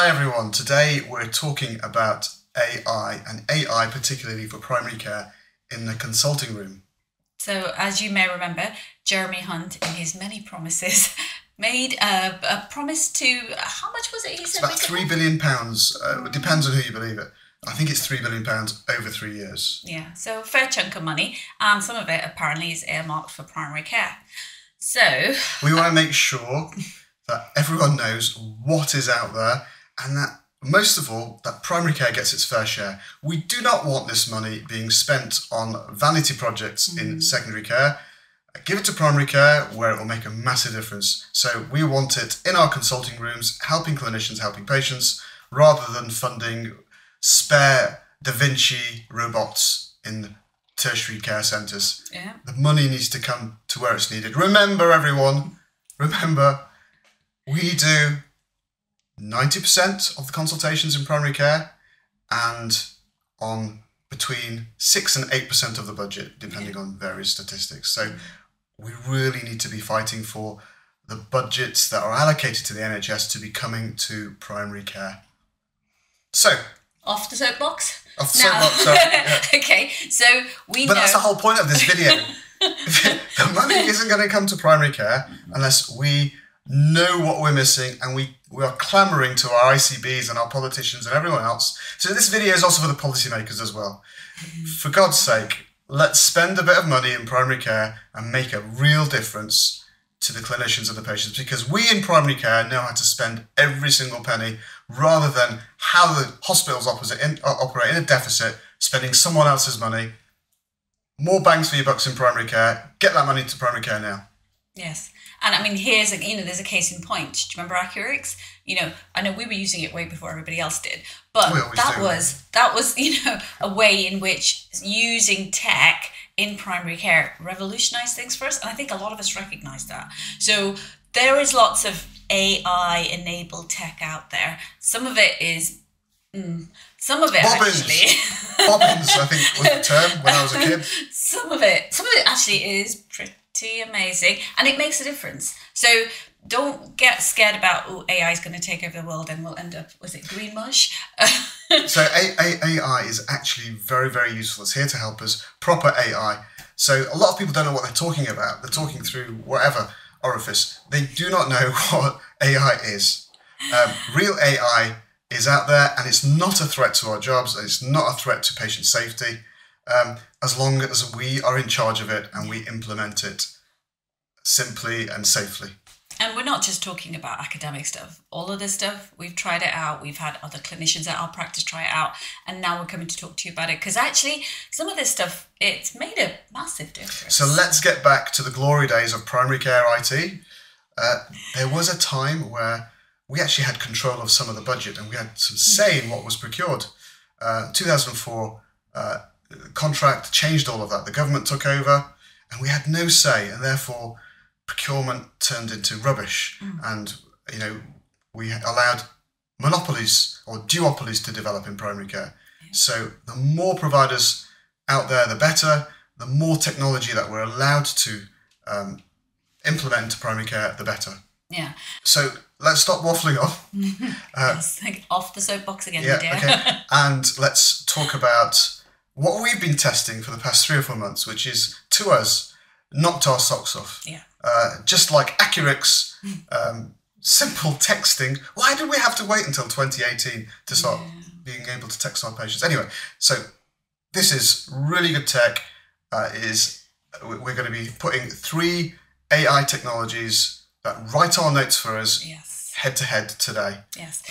Hi everyone, today we're talking about AI and AI particularly for primary care in the consulting room. So as you may remember, Jeremy Hunt in his many promises made a promise to, how much was it? He said it's about £3 billion, it depends on who you believe it. I think it's £3 billion over 3 years. Yeah, so a fair chunk of money, and some of it apparently is earmarked for primary care. So we want to make sure that everyone knows what is out there and that most of all that primary care gets its fair share. We do not want this money being spent on vanity projects in secondary care. Give it to primary care where it will make a massive difference. So we want it in our consulting rooms, helping clinicians, helping patients, rather than funding spare Da Vinci robots in tertiary care centres. Yeah. The money needs to come to where it's needed. Remember, everyone, we do 90% of the consultations in primary care and on between 6 and 8% of the budget, depending on various statistics. So we really need to be fighting for the budgets that are allocated to the NHS to be coming to primary care. So, off the soapbox? Off the soapbox, sorry. Yeah. Okay, so we know... But that's the whole point of this video. The money isn't going to come to primary care unless we know what we're missing and we are clamouring to our ICBs and our politicians and everyone else. So this video is also for the policymakers as well. For God's sake, let's spend a bit of money in primary care and make a real difference to the clinicians and the patients, because we in primary care know how to spend every single penny rather than how the hospitals operate in a deficit, spending someone else's money. More bangs for your bucks in primary care. Get that money to primary care now. Yes. And I mean, here's there's a case in point. Do you remember Accurix? I know we were using it way before everybody else did, but that was a way in which using tech in primary care revolutionized things for us, and I think a lot of us recognize that. So there is lots of AI-enabled tech out there. Some of it is, Bobbins. Actually, Bobbins, I think was the term when I was a kid. Some of it actually is pretty amazing, and it makes a difference. So don't get scared about, AI is going to take over the world and we'll end up, was it green mush? So AI is actually very, very useful. It's here to help us, proper AI. So a lot of people don't know what they're talking about. They're talking through whatever orifice. They do not know what AI is. Real AI is out there and it's not a threat to our jobs. It's not a threat to patient safety, as long as we are in charge of it and we implement it simply and safely. And we're not just talking about academic stuff. All of this stuff, we've tried it out. We've had other clinicians at our practice try it out. And now we're coming to talk to you about it. Because actually, some of this stuff, it's made a massive difference. So let's get back to the glory days of primary care IT. There was a time where we actually had control of some of the budget and we had some say in what was procured. 2004 contract changed all of that. The government took over and we had no say, and therefore procurement turned into rubbish, and we allowed monopolies or duopolies to develop in primary care. So the more providers out there, the better. The more technology that we're allowed to implement into primary care, the better. Yeah. So let's stop waffling off. Yes, off the soapbox again, yeah, dear. Okay. And let's talk about what we've been testing for the past 3 or 4 months, which is, to us, knocked our socks off. Yeah. Just like Accurix, simple texting. Why did we have to wait until 2018 to start being able to text our patients? Anyway, so this is really good tech. We're going to be putting 3 AI technologies that write our notes for us head to head today. Yes.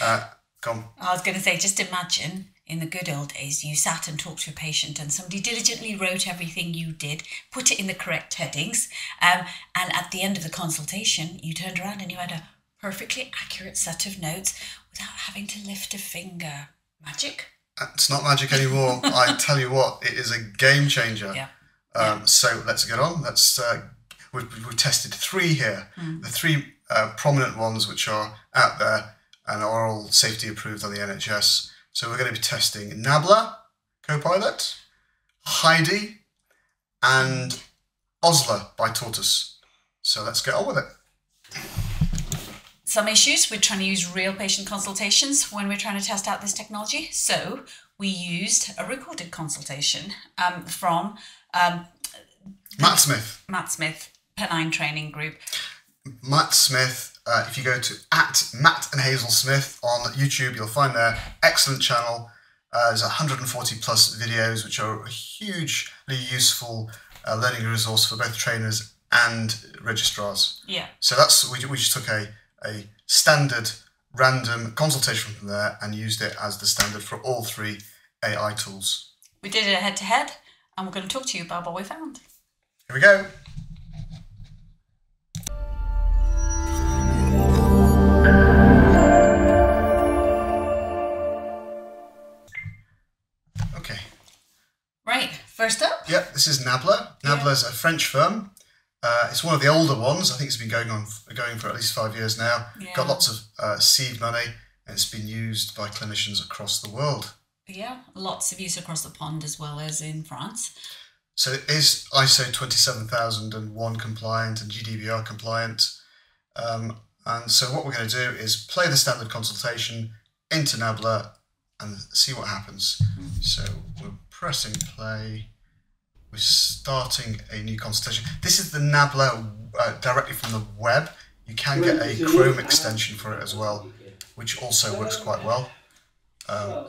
Go on. I was going to say, just imagine in the good old days, you sat and talked to a patient and somebody diligently wrote everything you did, put it in the correct headings, and at the end of the consultation, you turned around and you had a perfectly accurate set of notes without having to lift a finger. Magic? It's not magic anymore. I tell you what, it is a game changer. Yeah. So let's get on. We've tested 3 here. The 3 prominent ones which are out there and are all safety approved on the NHS. So we're going to be testing Nabla, Copilot, Heidi, and Osler by Tortoise. So let's get on with it. some issues with trying to use real patient consultations when we're trying to test out this technology. So we used a recorded consultation from Matt Smith. Matt Smith, Penine Training Group. Matt Smith, if you go to @Matt and Hazel Smith on YouTube, you'll find their excellent channel. There's 140 plus videos, which are a hugely useful learning resource for both trainers and registrars. Yeah. So we just took a standard random consultation from there and used it as the standard for all 3 AI tools. We did it head to head, and we're going to talk to you about what we found. Here we go. Okay. Right, first up. Yep, this is Nabla. Nabla is a French firm. It's one of the older ones. I think it's been going for at least 5 years now. Yeah. Got lots of seed money, and it's been used by clinicians across the world. Yeah, lots of use across the pond as well as in France. So it is ISO 27001 compliant and GDPR compliant. And so what we're going to do is play the standard consultation into Nabla and see what happens. So we're pressing play. We're starting a new consultation. This is the Nabla directly from the web. You can get a Chrome extension for it as well, which also works quite well.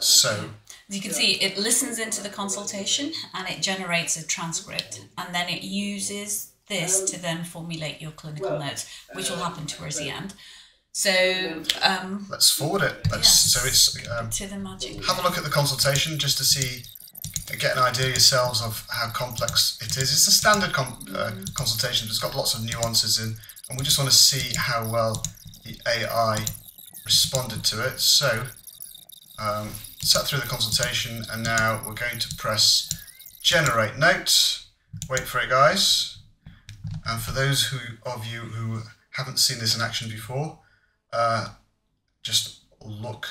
So as you can see, it listens into the consultation and it generates a transcript, and then it uses this to then formulate your clinical notes, which will happen towards the end. So let's forward it. So it's to the magic. Have a look at the consultation just to see, get an idea yourselves of how complex it is. It's a standard consultation, but it's got lots of nuances in, and we just want to see how well the AI responded to it. So sat through the consultation, and now we're going to press generate note. Wait for it, guys. And for those of you who haven't seen this in action before, just look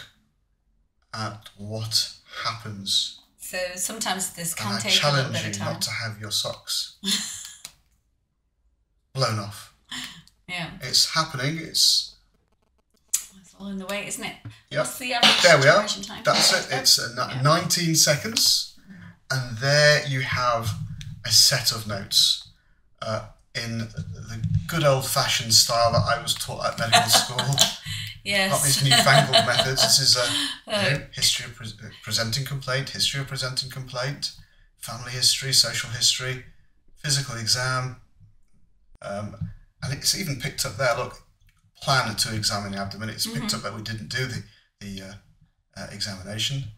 at what happens. So sometimes this can and take a little bit of I challenge you time. not to have your socks blown off. Yeah. It's happening. It's all in the way, isn't it? Yep. What's the average there we are. generation time? That's it. It's 19 seconds. And there you have a set of notes in the good old-fashioned style that I was taught at medical school. Yes. Not these newfangled methods. This is history of presenting complaint, history of presenting complaint, family history, social history, physical exam. And it's even picked up there, look, plan to examine the abdomen. It's picked up that we didn't do the examination.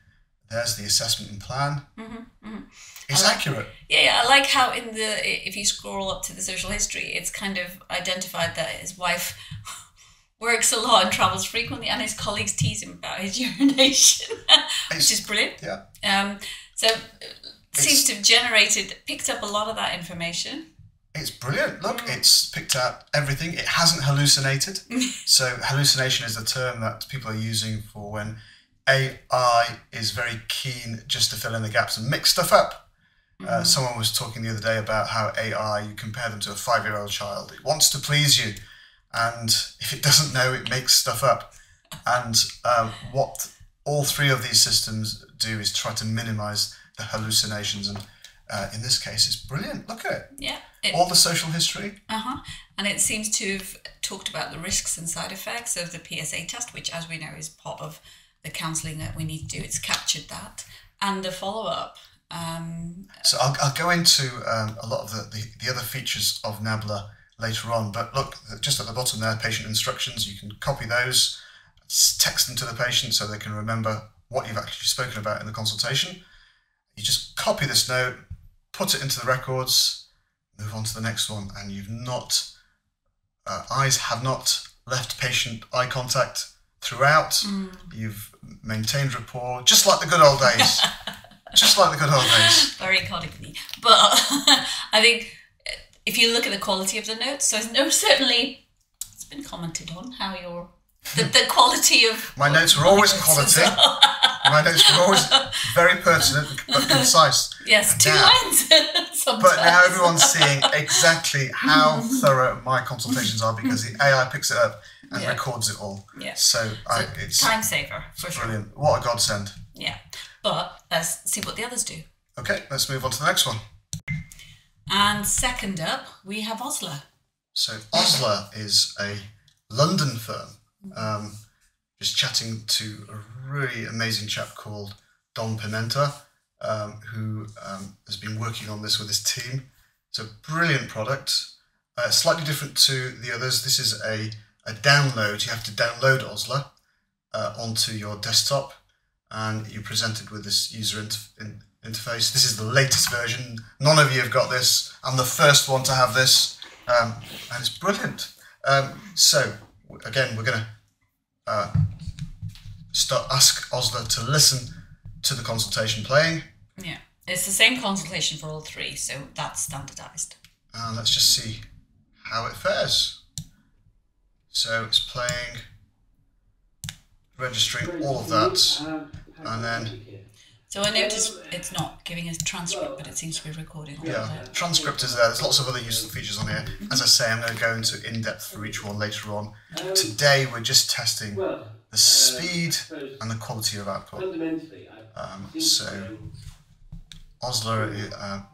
There's the assessment and plan. It's accurate. Yeah, I like how if you scroll up to the social history, it's kind of identified that his wife works a lot and travels frequently, and his colleagues tease him about his urination, which is brilliant. Yeah. So seems to have picked up a lot of that information. It's brilliant. Look, it's picked out everything. It hasn't hallucinated. So hallucination is the term that people are using for when AI is very keen just to fill in the gaps and mix stuff up. Someone was talking the other day about how AI, you compare them to a 5-year-old child. It wants to please you. And if it doesn't know, it makes stuff up. And what all 3 of these systems do is try to minimize the hallucinations. And in this case, it's brilliant. Look at it. Yeah. All the social history. And it seems to have talked about the risks and side effects of the PSA test, which, as we know, is part of the counselling that we need to do. It's captured that. And the follow-up. So I'll go into a lot of the other features of Nabla later on. But look, just at the bottom there, patient instructions. You can copy those, text them to the patient so they can remember what you've actually spoken about in the consultation. You just copy this note, put it into the records, move on to the next one, and you've not, eyes have not left patient eye contact throughout. You've maintained rapport, just like the good old days. Just like the good old days. Very codically. But I think if you look at the quality of the notes, so certainly it's been commented on how the quality of... My notes are always quality. My notes were always very pertinent but concise. Yes, two lines sometimes. But now everyone's seeing exactly how thorough my consultations are because the AI picks it up and records it all. Yeah. So it's time saver, for sure. Brilliant. What a godsend. Yeah. But let's see what the others do. Okay, let's move on to the next one. And second up, we have Osler. So Osler is a London firm. Just chatting to a really amazing chap called Don Pimenta, who has been working on this with his team. It's a brilliant product, slightly different to the others. This is a download. You have to download Osler onto your desktop, and you're presented with this user interface. This is the latest version. None of you have got this. I'm the first one to have this, and it's brilliant. So again, we're going to ask Osler to listen to the consultation playing. Yeah, it's the same consultation for all three, so that's standardised. And let's just see how it fares. So it's playing, registering all of that, and then... So I noticed it's not giving us transcript, but it seems to be recording all of it. Transcript is there. There's lots of other useful features on here. As I say, I'm going to go into in-depth for each one later on. Today we're just testing the speed and the quality of output. So Osler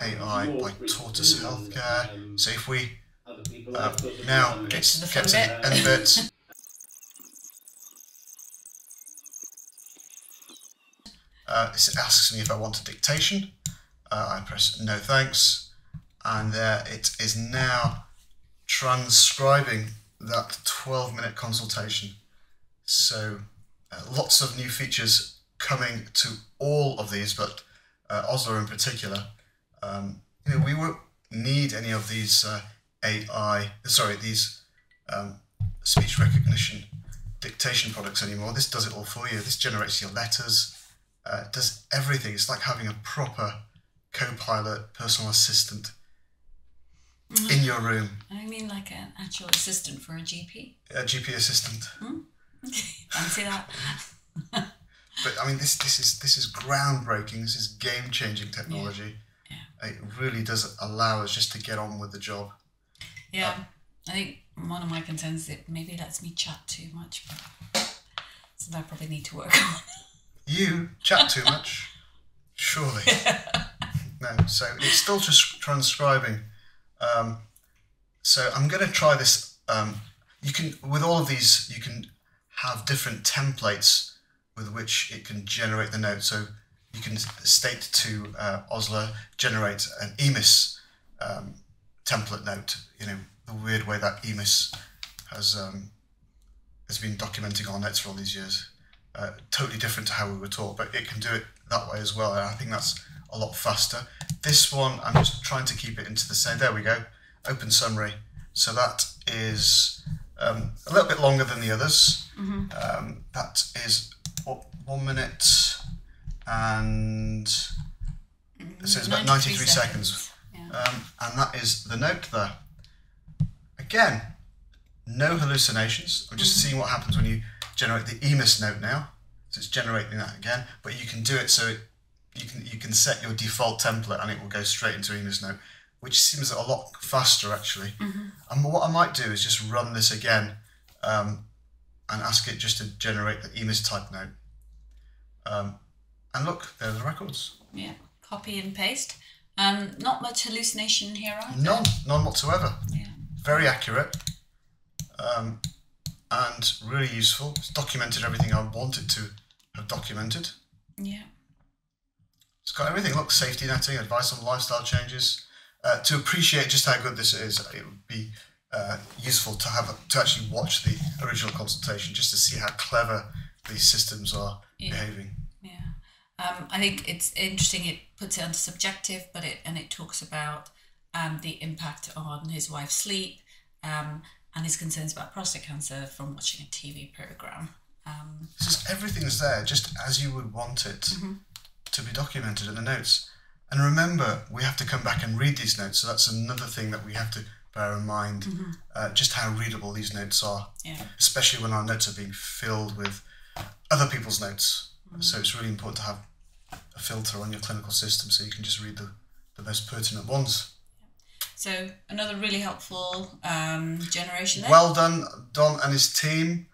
AI by Tortoise Healthcare. So if we now get to the end bit. It asks me if I want a dictation. I press no thanks, and there it is now transcribing that 12-minute consultation. So lots of new features coming to all of these, but Osler in particular. We won't need any of these these speech recognition dictation products anymore. This does it all for you. This generates your letters. Does everything. It's like having a proper co-pilot, personal assistant in your room. I mean like an actual assistant for a GP? A GP assistant. Fancy that. But I mean, this is groundbreaking. This is game-changing technology. Yeah. It really does allow us just to get on with the job. Yeah, I think one of my concerns is it maybe lets me chat too much, but something I probably need to work on. You chat too much, surely. No, so it's still just transcribing. So I'm going to try this. You can, with all of these, you can have different templates with which it can generate the note. So you can state to Osler, generate an EMIS template note. You know, the weird way that EMIS has been documenting our notes for all these years. Totally different to how we were taught, but it can do it that way as well, and I think that's a lot faster. This one, I'm just trying to keep it into the same. There we go, open summary. So that is a little bit longer than the others. That is 1 minute and so it's about 93 seconds. Yeah. And that is the note there. Again, no hallucinations. I'm just seeing what happens when you generate the EMIS note now. So it's generating that again, but you can do it so you can set your default template and it will go straight into EMIS note, which seems a lot faster actually. And what I might do is just run this again and ask it just to generate the EMIS type note. And look, there are the records. Yeah, copy and paste. Not much hallucination here either. None whatsoever. Yeah. Very accurate. And really useful. It's documented everything I wanted to have documented. Yeah. It's got everything. Look, safety netting, advice on lifestyle changes. To appreciate just how good this is, it would be useful to actually watch the original consultation just to see how clever these systems are behaving. Yeah. I think it's interesting. It puts it under subjective, but it talks about the impact on his wife's sleep. And his concerns about prostate cancer from watching a TV programme. So everything's there, just as you would want it to be documented in the notes. And remember, we have to come back and read these notes, so that's another thing that we have to bear in mind, just how readable these notes are, especially when our notes are being filled with other people's notes. So it's really important to have a filter on your clinical system so you can just read the most pertinent ones. So another really helpful generation there. Well done, Don and his team.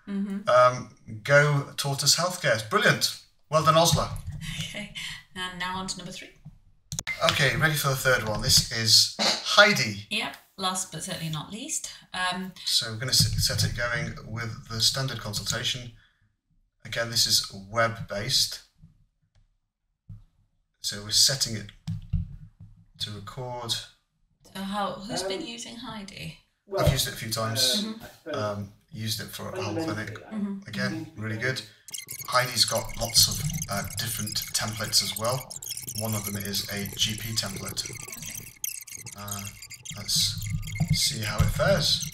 Go Tortoise Healthcare. It's brilliant. Well done, Osler. Okay, and now on to number 3. Okay, ready for the third one. This is Heidi. Yep, last but certainly not least. So we're going to set it going with the standard consultation. Again, this is web-based. So we're setting it to record. So who's been using Heidi? I've used it a few times. Used it for a whole clinic. Again, really good. Heidi's got lots of different templates as well. One of them is a GP template. Let's see how it fares.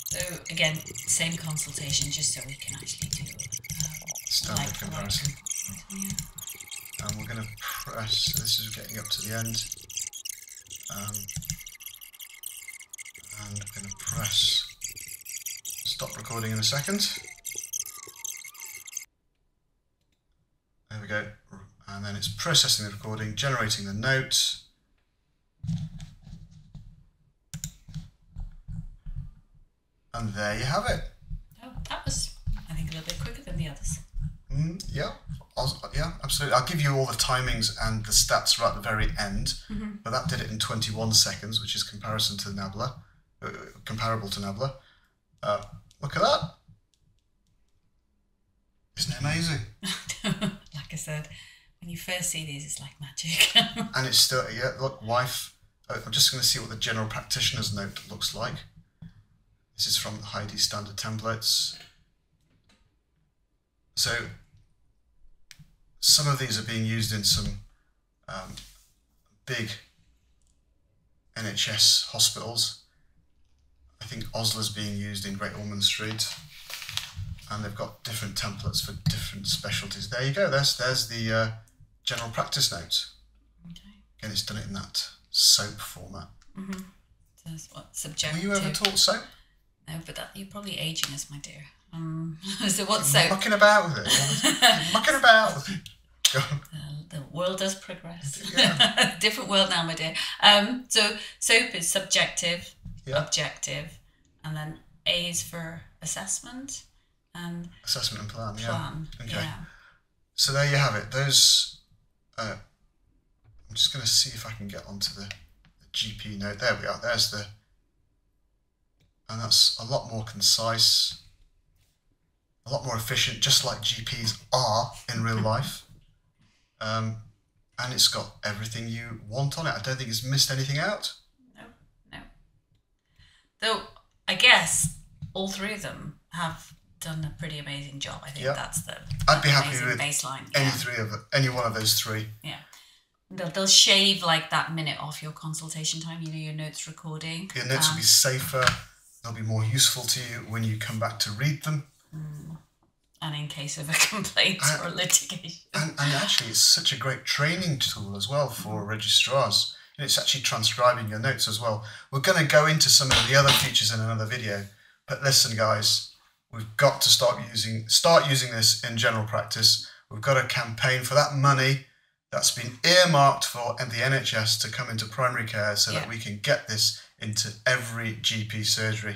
So again, same consultation, just so we can actually do standard comparison. And we're going to press. This is getting up to the end. And I'm going to press stop recording in a second. There we go. And then it's processing the recording, generating the notes. And there you have it. Oh, that was, I think, a little bit quicker than the others. Yeah, absolutely. I'll give you all the timings and the stats right at the very end, but that did it in 21 seconds, which is comparison to Nabla, comparable to Nabla. Look at that. Isn't it amazing? Like I said, when you first see these, it's like magic. And it's still, look, wife. I'm just going to see what the general practitioner's note looks like. This is from Heidi standard templates. So some of these are being used in some big NHS hospitals. I think Osler's being used in Great Ormond Street, and they've got different templates for different specialties. There you go. There's the general practice note. Okay. Again, it's done it in that SOAP format. So that's what subjective. Were you ever taught SOAP? No, but you're probably aging us, my dear. So what's SOAP? Mucking about with it. Mucking about with it. The world does progress. Yeah. Different world now, my dear. So SOAP is subjective, objective, and then A is for assessment and assessment and plan. Plan. Okay. Yeah. So there you have it. Those. I'm just going to see if I can get onto the GP note. There we are. There's the. And that's a lot more concise, a lot more efficient, just like GPs are in real life. And it's got everything you want on it. I don't think it's missed anything out. No. Though I guess all 3 of them have done a pretty amazing job. I think that's the I'd be happy with baseline. any one of those 3. Yeah. They'll shave like that minute off your consultation time, your notes recording. Your notes will be safer. They'll be more useful to you when you come back to read them. And in case of a complaint or litigation. And actually, it's such a great training tool as well for registrars. It's actually transcribing your notes as well. We're going to go into some of the other features in another video. But listen, guys, we've got to start using this in general practice. We've got a campaign for that money that's been earmarked for the NHS to come into primary care so that we can get this into every GP surgery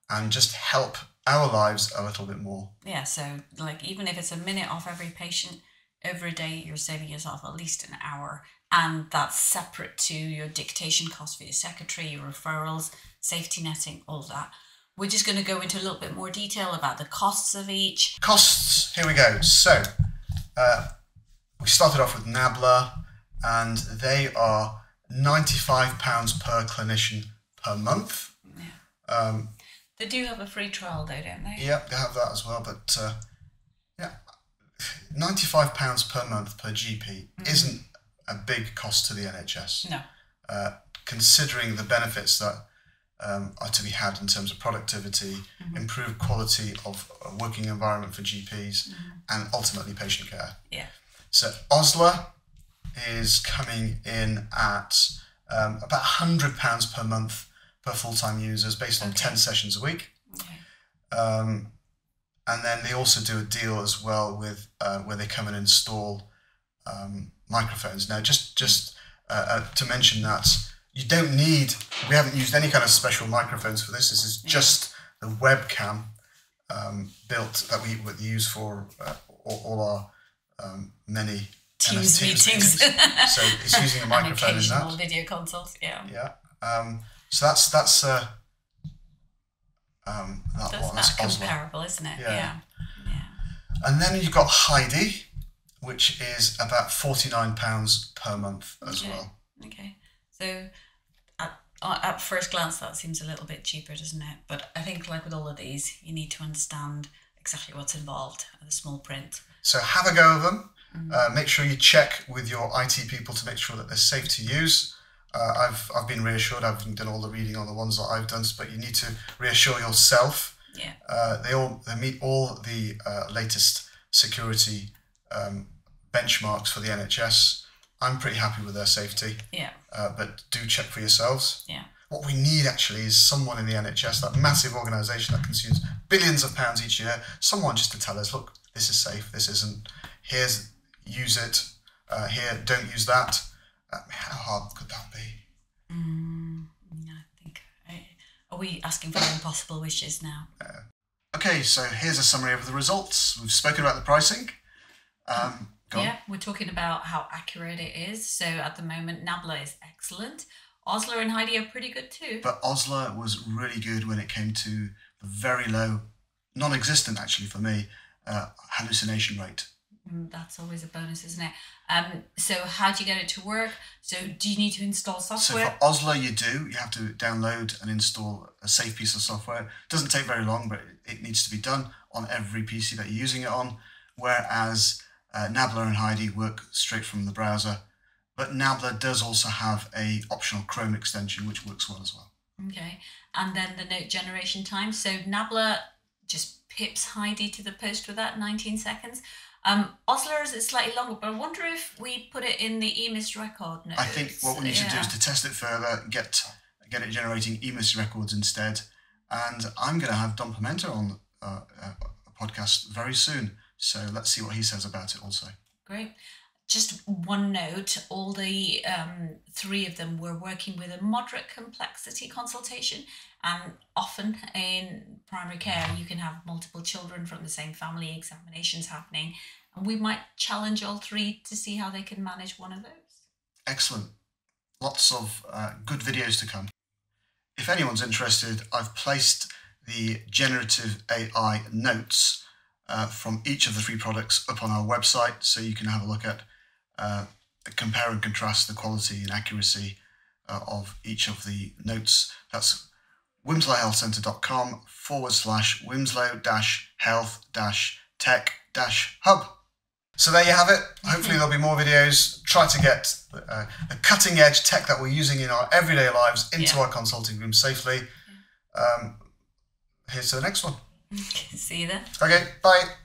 and just help our lives a little bit more. Yeah, so like even if it's a minute off every patient, every day you're saving yourself at least an hour, and that's separate to your dictation costs for your secretary, your referrals, safety netting, all that. We're just going to go into a little bit more detail about the costs of each. Costs, here we go. So we started off with Nabla, and they are £95 per clinician per month. Yeah. They do have a free trial though, don't they? Yeah, they have that as well, but £95 per month per GP isn't a big cost to the NHS. No. Considering the benefits that are to be had in terms of productivity, improved quality of a working environment for GPs, and ultimately patient care. Yeah. So Osler is coming in at about £100 per month per full-time users based on 10 sessions a week. Okay. And then they also do a deal as well with where they come and install microphones. Now, just to mention that, you don't need, we haven't used any kind of special microphones for this. This is just the webcam built that we use for all our many Teams meetings. So it's using a microphone and occasional in that. video consults, yeah. So that's that's Osler. comparable, isn't it? Yeah. And then you've got Heidi, which is about £49 per month as well. Okay. So at first glance, that seems a little bit cheaper, doesn't it? But I think, like with all of these, you need to understand exactly what's involved, the small print. So have a go of them. Make sure you check with your IT people to make sure that they're safe to use. I've been reassured. I've done all the reading on the ones that I've done, but you need to reassure yourself. Yeah. They meet all the latest security benchmarks for the NHS. I'm pretty happy with their safety. Yeah. But do check for yourselves. Yeah. What we need actually is someone in the NHS, that massive organisation that consumes billions of pounds each year, someone just to tell us, look, this is safe, this isn't. Here's, use it. Here, don't use that. How hard could that be? I think. Are we asking for impossible wishes now? Okay, so here's a summary of the results. We've spoken about the pricing. We're talking about how accurate it is. So at the moment, Nabla is excellent. Osler and Heidi are pretty good too. But Osler was really good when it came to the very low, non-existent actually for me, hallucination rate. That's always a bonus, isn't it? So how do you get it to work? So do you need to install software? So for Osler, you have to download and install a safe piece of software. It doesn't take very long, but it needs to be done on every PC that you're using it on. Whereas Nabla and Heidi work straight from the browser. But Nabla does also have a optional Chrome extension, which works well as well. Okay. And then the note generation time. So Nabla just pips Heidi to the post with that, 19 seconds. Osler is slightly longer, but I wonder if we put it in the EMIS record notes. I think what we need to do is to test it further, get it generating EMIS records instead. And I'm going to have Don Pimenta on a podcast very soon. So let's see what he says about it also. Great. Just one note, all the three of them were working with a moderate complexity consultation. And often in primary care, you can have multiple children from the same family, examinations happening. And we might challenge all three to see how they can manage one of those. Excellent. Lots of good videos to come. If anyone's interested, I've placed the generative AI notes from each of the three products up on our website, so you can have a look at compare and contrast the quality and accuracy of each of the notes. That's wilmslow-health-tech-hub. So there you have it. Hopefully there'll be more videos. Try to get the cutting edge tech that we're using in our everyday lives into our consulting room safely. Here's to the next one. See you there. Okay, bye.